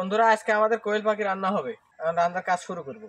বন্ধুরা, আজকে আমাদের কোয়েল পাখি রান্না হবে। এখন রান্নার কাজ শুরু করব।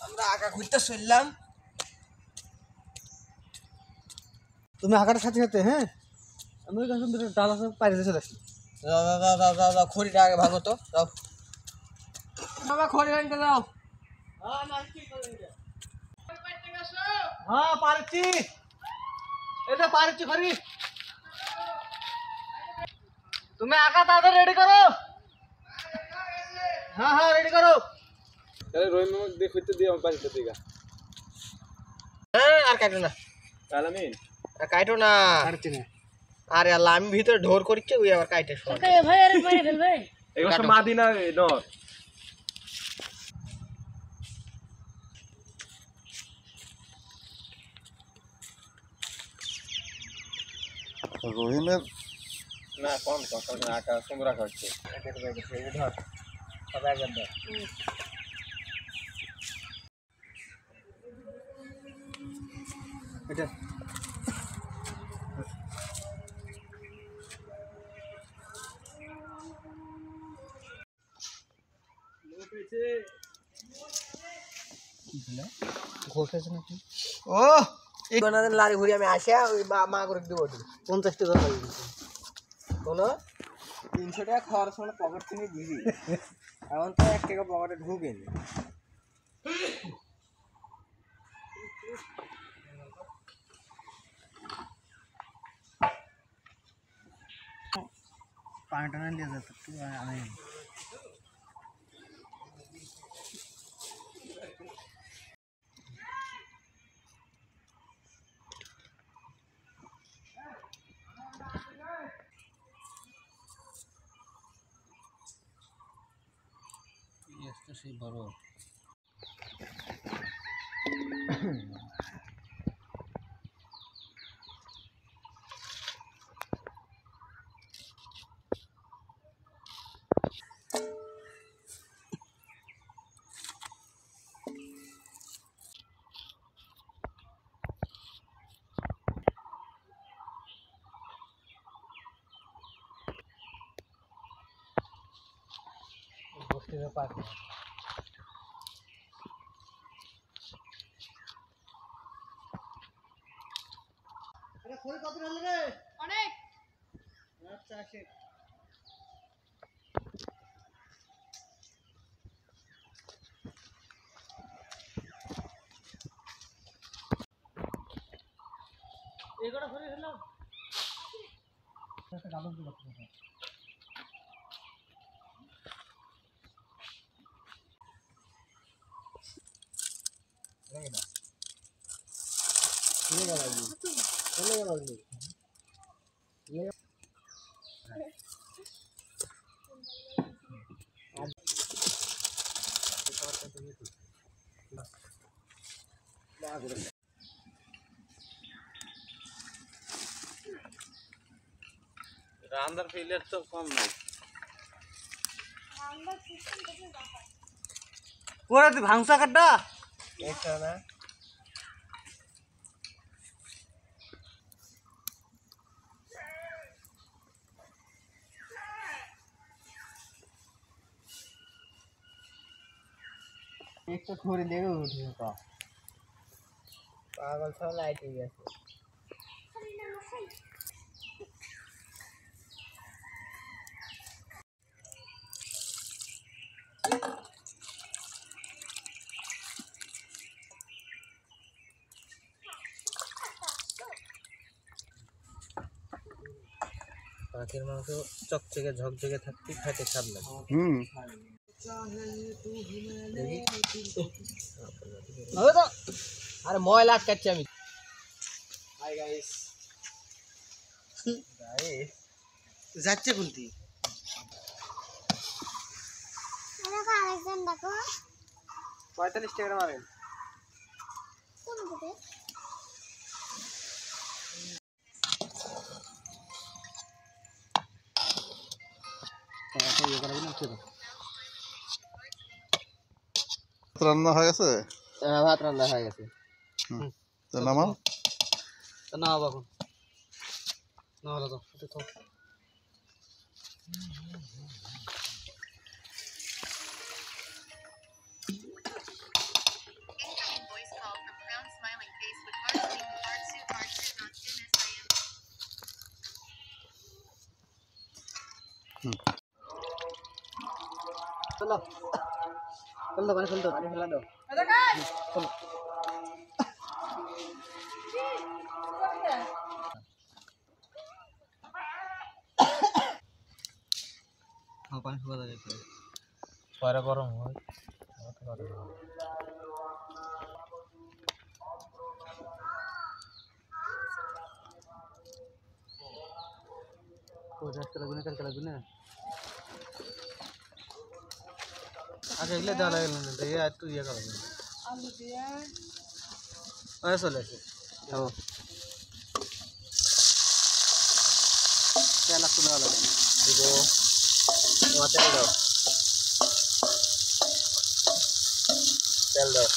আমরা আঁকা খুঁজতে চললাম। তুমি আঁকাটার সাথে সাথে হ্যাঁ আমি ডাল আছে পাইরে চলে আসি। যাও, খড়িটা আগে ভাঙো তো। যাও বাবা, খড়ি ভাঙতে দাও। হ্যাঁ পারছি, এটা পারছি খরি। তুমি আঁকা তাদের রেডি করো। হ্যাঁ হ্যাঁ রেডি করো। তাহলে রহিম দিয়ে খুঁজতে দিয়ে আমার বাড়িতে দিগা হ্যাঁ, আর কাটো না, আলামিন আর কাটো না। পারছি না। আরে আল্লাহ, আমি ভিতরে ঢোর করছি, ওই আবার কাইটে শোন। ভাই আরে মেরে ফেলবে। এগুলো সব মাদিনা নর। রহিমের না কম কম আঁকা সুন্দর রাখা হচ্ছে। ধর সবাই একবার ধর। এটা ঘষেছে নাকি? ও এই গনাদের লারি ঘুরি আমি আসে ওই মা করে দেবো। 50 টাকা লাগবে। কোনো 300 টাকা খরচ মানে পকেট থেকে দিবি। এখন তো 1 টাকা পকেটে ঢুকেনি। পানি টানা নিয়ে যেত একটু আমি সেই বড় বস্তিতে পাক কত হলো রে? অনেক। আচ্ছা আসে। এগুলো করে হলো একটা গালন দিয়ে রাখতে হবে। লাগে না নিয়ে গেল আগে চলে গেল আগে রান্নার ফেলিয়ার তো কম নাই। ওরা তুই ভাংসা কাটটা এটা না একটা খড়ি লেগে উঠেছে তো পাগল সব লাইট হয়ে গেছে। পাখির মাংস চকচকে ঝকঝকে থাকতে খাইতে স্বাদ লাগে। আরে ময়লা আটকাচ্ছি আমি। হাই গাইস, যাচ্ছে কোনটি আমাকে আরেকজন দেখো। 45 টাকা মারেন। কোন দিকে? রান্না হয়ে গেছে? ভাত রান্না হয়ে গেছে। তো নামাও। না বাবু না হলো তো এটা তো Voice call from Crown Smiling Face with Heart চলো চলো পানি ফেল দাও পানি ফেলা দাও। চলো হ্যাঁ পানি ফেলা যায় পরে গরম হয়। আজকে লাগবে না কালকে লাগবে না আগে এগুলো দেওয়া লাগবে না দিয়ে একটু ইয়ে করা যাবে আলু দিয়ে চলে আসে তেল একটু দেওয়া লাগবে দিব তেল দাও, তেল দাও।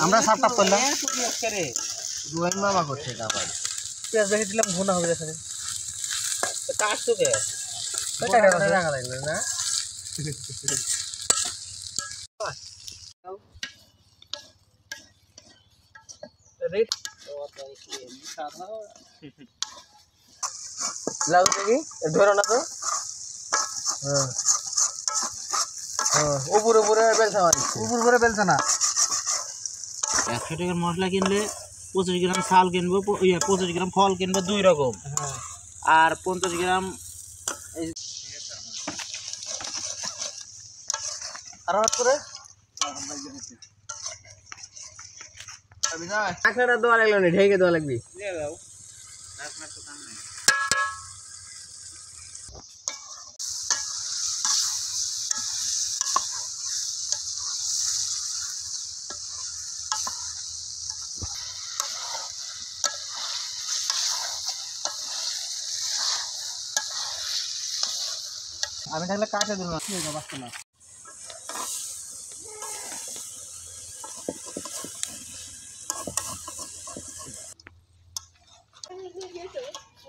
আমরা সাপ টাপ করলাম দুয়াই মামা করছে এটা আবার। পেঁয়াজ দেখে দিলাম ভুনা হবে এখানে কাটছো কে? রাখা লাগবে না? লাউ দেখি ধরো না তো। উপরে উপরে বেলসা মারিস, উপর করে বেলছে না 100 টাকার মশলা কিনলে 25 গ্রাম চাল কিনবো 25 গ্রাম ফল কিনবো 2 রকম আর 50 গ্রাম আর হাত করে ঢাকনাটা দেওয়া লাগলো না, ঢেকে দেওয়া লাগবে। আমি থাকলে কাটে দিল না ঠিক আছে বাঁচতো না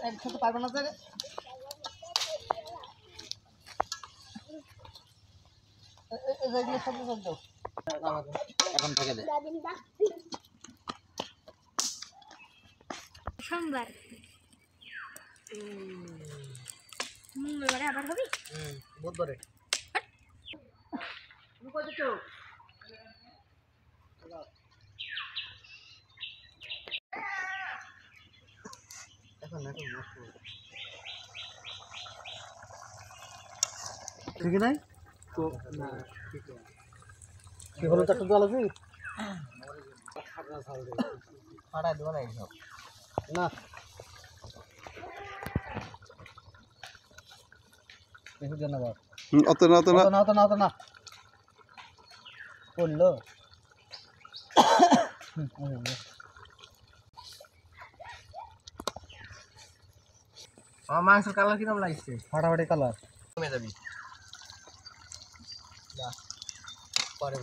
একসাথে পারবে না স্যার এখন থেকে দে। সোমবার এবারে আবার হবি বুধবারে ঠিক নাই তো না কি হলো চারটা জল আছে ফাটাই দেবো না এইসব। না দেখি দেন আবার অত না অত না। না করলো আমার মাংসের কালার কিরকম লাগছে? ফাটাফাটি কালার কমে যাবি। পরে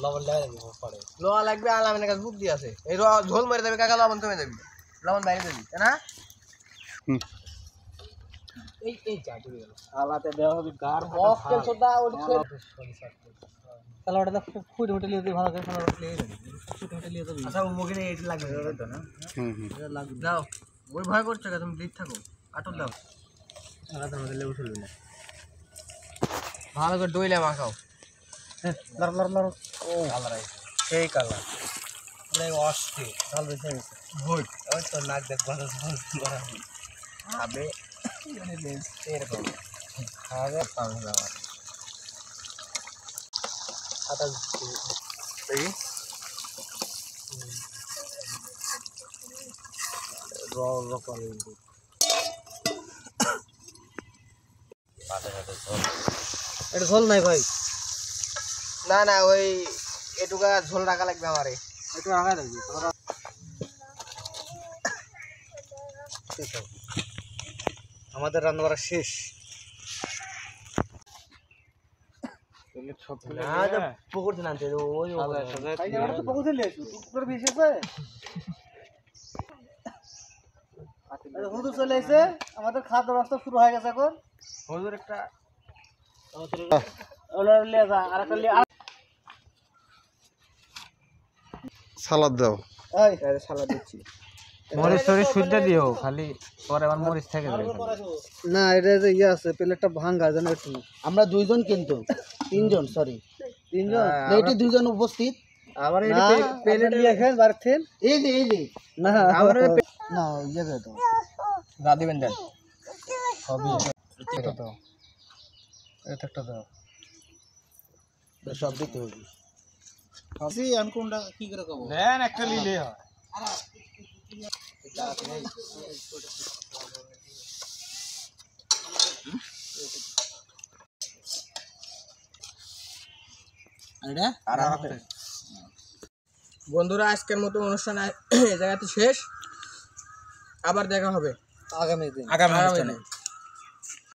লবণ লাগবে, পরে লোয়া লাগবে। আর আমার কাছে বুদ্ধি আছে, এই ঝোল মেরে যাবে কাকা, লবণ কমে যাবি, লবণ বাইরে যাবি, তাই না? এই এই যা ডুবে গেল। আলাতে দেওয়া হবে গার মক্কেল সোডা ওটা খেয়ে কালারটা ফুট হোটেল লিয়ে ভালো করে কালার লিয়ে যাবে ফুট হোটেল লিয়ে যাবে আচ্ছা মুখে নিয়ে এটা লাগবে তো না? এটা লাগবে দাও, ওই ভয় করছো কে? তুমি দিক থাকো, আটল দাও। আলাদার মধ্যে লেবু চলবে না, ভালো করে ডইলে মাখাও। লড় লড় লড় ও কালার আছে, সেই কালার অস্থির। ঝাল বেশি হয়েছে ভোট ওই তো নাক দেখ ভালো খাবে এরকম খাবে পাবে আমার আটা দেখি রকম এটা ঝোল নাই ভাই না না ওই এটুকা ঝোল রাখা লাগবে আমারে। একটু রাখা থাকবে আমাদের রান্না করা শেষ। না তো পুকুর থেকে আনতে ওই পুকুর থেকে নিয়ে আসবো, পুকুর বেশি আছে। হুজুর চলে এসে আমাদের খাদ্য ব্যবস্থা শুরু হয়ে গেছে এখন। হুজুর একটা সালাদ দাও। সালাদ দিচ্ছি। মরিচ টরিচ শুদ্ধ দিও, খালি পরে আবার মরিচ থেকে যাবে। না এটা যে ইয়ে আছে, প্লেটটা ভাঙা জানো একটু। আমরা দুইজন কিন্তু তিনজন, সরি তিনজন, এইটি দুইজন উপস্থিত। আবার এই প্লেট নিয়ে খেন বারছেন, এই যে না আবার না ইয়ে দে তো গা দিবেন দেন সবই এটা তো এটা একটা দাও, সব দিতে হবে। আমি কোনটা কি করে কব দেন একটা নিলে হয়। এটা বন্ধুরা আজকের মতো অনুষ্ঠান এই জায়গাতে শেষ। আবার দেখা হবে আগামী দিন আগামী অনুষ্ঠানে।